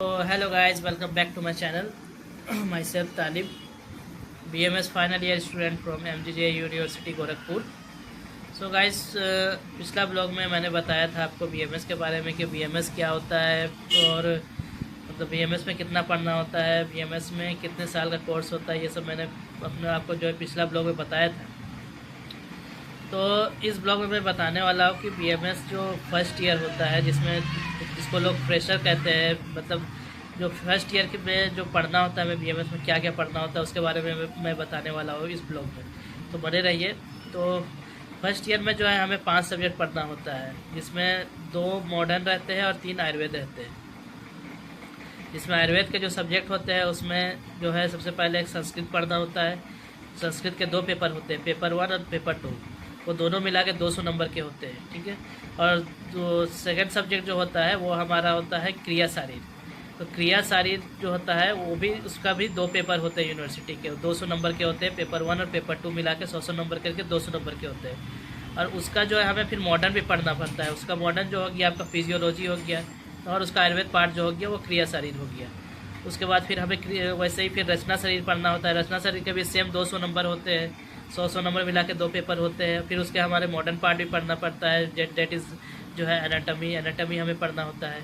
So hello guys, welcome back to my channel. Myself Talib, BMS final year student from MGJ University Gorakhpur. So guys, पिछला blog में मैंने बताया था आपको BMS के बारे में कि BMS क्या होता है और मतलब BMS में कितना पढ़ना होता है, BMS में कितने साल का कोर्स होता है, ये सब मैंने अपने आपको जो है पिछला ब्लॉग में बताया था। तो इस ब्लॉग में मैं बताने वाला हूँ कि BMS जो फर्स्ट ईयर होता है जिसको लोग फ्रेशर कहते हैं, मतलब जो फर्स्ट ईयर के में जो पढ़ना होता है, मैं BMS में क्या क्या पढ़ना होता है उसके बारे में मैं बताने वाला हूँ इस ब्लॉग में, तो बने रहिए। तो फर्स्ट ईयर में जो है हमें 5 सब्जेक्ट पढ़ना होता है, जिसमें 2 मॉडर्न रहते हैं और 3 आयुर्वेद रहते हैं। जिसमें आयुर्वेद के जो सब्जेक्ट होते हैं उसमें जो है सबसे पहले एक संस्कृत पढ़ना होता है। संस्कृत के 2 पेपर होते हैं, पेपर 1 और पेपर 2, वो दोनों मिला के 200 नंबर के होते हैं, ठीक है। और जो सेकंड सब्जेक्ट जो होता है वो हमारा होता है क्रिया शारीर। तो क्रिया शारीर जो होता है वो भी, उसका भी 2 पेपर होते हैं यूनिवर्सिटी के, 200 नंबर के होते हैं। पेपर 1 और पेपर 2 मिला के 100 नंबर करके 200 नंबर के होते हैं। और उसका जो है हमें फिर मॉडर्न भी पढ़ना पड़ता है। उसका मॉडर्न जो हो गया आपका फिजियोलॉजी हो गया, और उसका आयुर्वेद पार्ट जो हो गया वो क्रिया शरीर हो गया। उसके बाद फिर हमें वैसे ही फिर रचना शरीर पढ़ना होता है। रचना शरीर के भी सेम 200 नंबर होते हैं, 100 नंबर मिला के 2 पेपर होते हैं। फिर उसके हमारे मॉडर्न पार्ट भी पढ़ना पड़ता है, डेट इज़ जो है एनाटमी हमें पढ़ना होता है।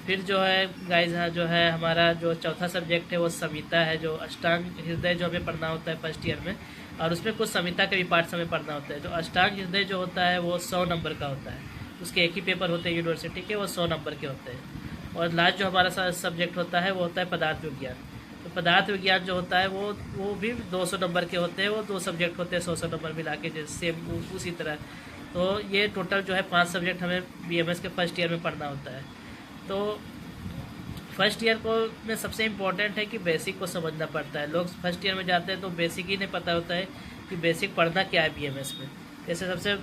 फिर जो है गाइज जो है हमारा जो चौथा सब्जेक्ट है वो संहिता है, जो अष्टांग हृदय जो हमें पढ़ना होता है फर्स्ट ईयर में, और उसमें कुछ संहिता के भी पार्ट्स हमें पढ़ना होता है। जो अष्टांग हृदय जो होता है वो 100 नंबर का होता है, उसके एक ही पेपर होते हैं यूनिवर्सिटी के, वो 100 नंबर के होते हैं। और लास्ट जो हमारा सब्जेक्ट होता है वो होता है पदार्थ विज्ञान। तो पदार्थ विज्ञान जो होता है वो भी 200 नंबर के होते हैं। वो 2 सब्जेक्ट होते हैं 100 नंबर मिला के, जैसे सेम उसी तरह। तो ये टोटल जो है 5 सब्जेक्ट हमें BMS के फर्स्ट ईयर में पढ़ना होता है। तो फर्स्ट ईयर को में सबसे इम्पोर्टेंट है कि बेसिक को समझना पड़ता है। लोग फर्स्ट ईयर में जाते हैं तो बेसिक ही नहीं पता होता है कि बेसिक पढ़ना क्या है BMS में। जैसे सबसे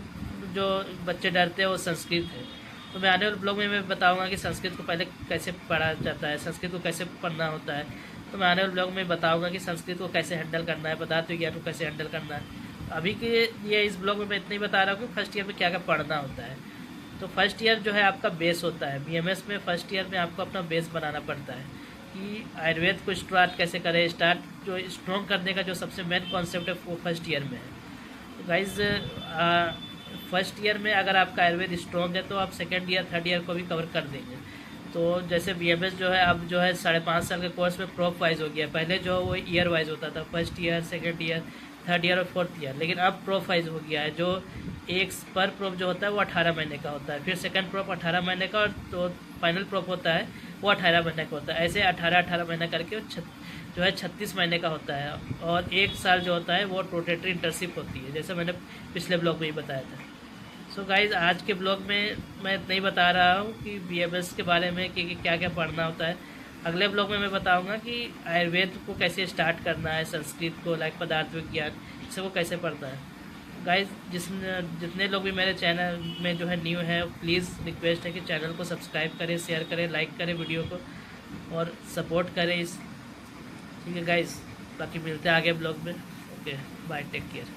जो बच्चे डरते हैं वो संस्कृत है। तो मैं आने वाले ब्लॉग में मैं बताऊंगा कि संस्कृत को पहले कैसे पढ़ा जाता है, संस्कृत को कैसे पढ़ना होता है। तो मैं आने वाले ब्लॉग में बताऊंगा कि संस्कृत को कैसे हैंडल करना है, पदार्थ विज्ञान को कैसे हैंडल करना है। अभी के लिए इस ब्लॉग में मैं इतना ही बता रहा हूँ कि फर्स्ट ईयर में क्या क्या पढ़ना होता है। तो फर्स्ट ईयर जो है आपका बेस होता है। BMS में फर्स्ट ईयर में आपको अपना बेस बनाना पड़ता है कि आयुर्वेद को स्टार्ट कैसे करें। जो स्ट्रॉन्ग करने का जो सबसे मेन कॉन्सेप्ट है वो फर्स्ट ईयर में है। तो गाइज फर्स्ट ईयर में अगर आपका आयुर्वेद स्ट्रॉन्ग है तो आप सेकेंड ईयर थर्ड ईयर को भी कवर कर देंगे। तो जैसे BMS जो है अब जो है 5.5 साल के कोर्स में प्रोप वाइज हो गया। पहले जो वो ईयर वाइज होता था, first year, second year, third year और फोर्थ ईयर, लेकिन अब प्रोप वाइज हो गया है। जो एक पर प्रोप जो होता है वो 18 महीने का होता है, फिर सेकंड प्रोप 18 महीने का, और तो फाइनल प्रोप होता है वो 18 महीने का होता है। ऐसे 18 महीने करके जो है 36 महीने का होता है। और 1 साल जो होता है वो रोटेटरी इंटर्नशिप होती है, जैसे मैंने पिछले ब्लॉग में ही बताया था। सो गाइज आज के ब्लॉग में मैं इतना ही बता रहा हूँ कि BMS के बारे में कि क्या क्या पढ़ना होता है। अगले ब्लॉग में मैं बताऊँगा कि आयुर्वेद को कैसे स्टार्ट करना है, संस्कृत को लाइक पदार्थ विज्ञान सबको कैसे पढ़ना है। गाइज जितने लोग भी मेरे चैनल में जो है न्यू है, प्लीज़ रिक्वेस्ट है कि चैनल को सब्सक्राइब करें, शेयर करें, लाइक करें वीडियो को और सपोर्ट करें इस, ठीक है गाइज। बाकी मिलते हैं आगे ब्लॉग में। Okay bye, take care.